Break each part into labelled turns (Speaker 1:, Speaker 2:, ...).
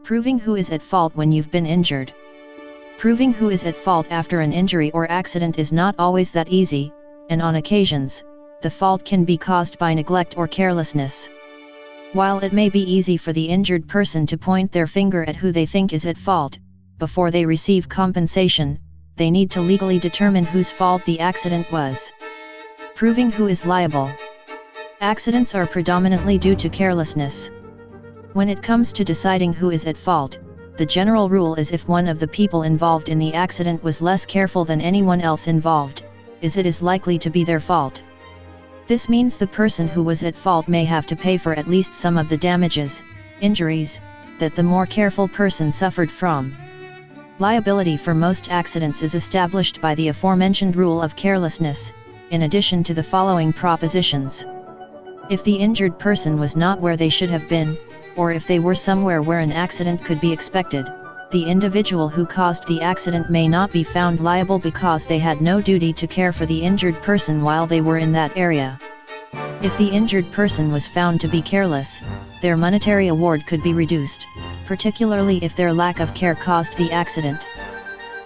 Speaker 1: Proving who is at fault when you've been injured. Proving who is at fault after an injury or accident is not always that easy, and on occasions, the fault can be caused by neglect or carelessness. While it may be easy for the injured person to point their finger at who they think is at fault, before they receive compensation, they need to legally determine whose fault the accident was. Proving who is liable. Accidents are predominantly due to carelessness. When it comes to deciding who is at fault, the general rule is if one of the people involved in the accident was less careful than anyone else involved, it is likely to be their fault. This means the person who was at fault may have to pay for at least some of the damages, injuries, that the more careful person suffered from. Liability for most accidents is established by the aforementioned rule of carelessness, in addition to the following propositions. If the injured person was not where they should have been, or if they were somewhere where an accident could be expected, the individual who caused the accident may not be found liable because they had no duty to care for the injured person while they were in that area. If the injured person was found to be careless, their monetary award could be reduced, particularly if their lack of care caused the accident.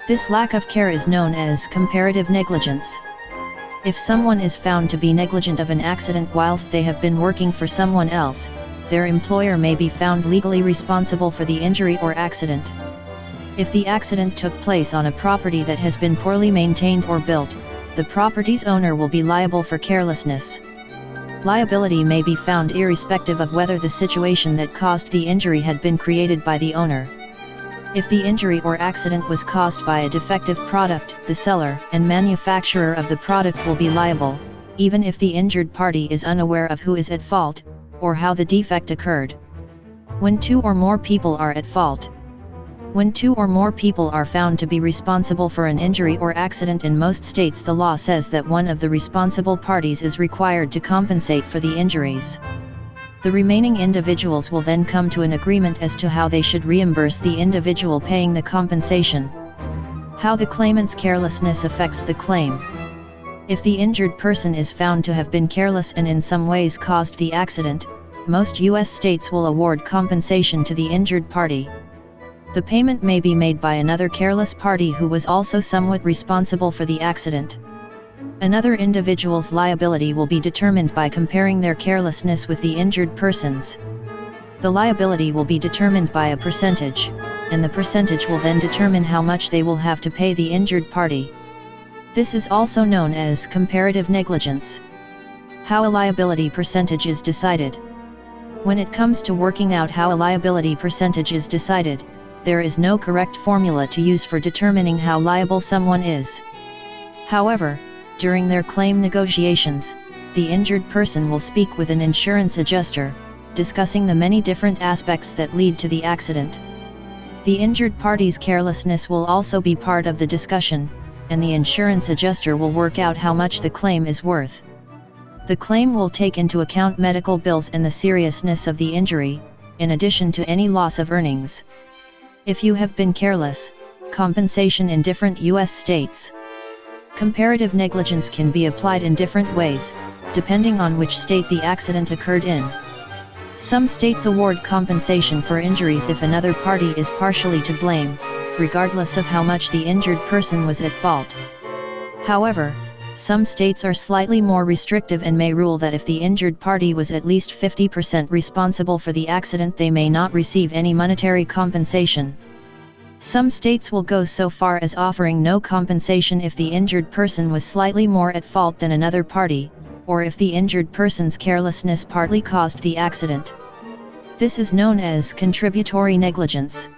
Speaker 1: This lack of care is known as comparative negligence. If someone is found to be negligent of an accident whilst they have been working for someone else, their employer may be found legally responsible for the injury or accident. If the accident took place on a property that has been poorly maintained or built, the property's owner will be liable for carelessness. Liability may be found irrespective of whether the situation that caused the injury had been created by the owner. If the injury or accident was caused by a defective product, the seller and manufacturer of the product will be liable, even if the injured party is unaware of who is at fault, or how the defect occurred. When two or more people are at fault. When two or more people are found to be responsible for an injury or accident in most states, the law says that one of the responsible parties is required to compensate for the injuries. The remaining individuals will then come to an agreement as to how they should reimburse the individual paying the compensation. How the claimant's carelessness affects the claim. If the injured person is found to have been careless and in some ways caused the accident, most U.S. states will award compensation to the injured party. The payment may be made by another careless party who was also somewhat responsible for the accident. Another individual's liability will be determined by comparing their carelessness with the injured person's. The liability will be determined by a percentage, and the percentage will then determine how much they will have to pay the injured party. This is also known as comparative negligence. How a liability percentage is decided. When it comes to working out how a liability percentage is decided, there is no correct formula to use for determining how liable someone is. However, during their claim negotiations, the injured person will speak with an insurance adjuster, discussing the many different aspects that lead to the accident. The injured party's carelessness will also be part of the discussion, and the insurance adjuster will work out how much the claim is worth. The claim will take into account medical bills and the seriousness of the injury, in addition to any loss of earnings. If you have been careless, compensation in different U.S. states. Comparative negligence can be applied in different ways, depending on which state the accident occurred in. Some states award compensation for injuries if another party is partially to blame, regardless of how much the injured person was at fault. However, some states are slightly more restrictive and may rule that if the injured party was at least 50% responsible for the accident, they may not receive any monetary compensation. Some states will go so far as offering no compensation if the injured person was slightly more at fault than another party, or if the injured person's carelessness partly caused the accident. This is known as contributory negligence.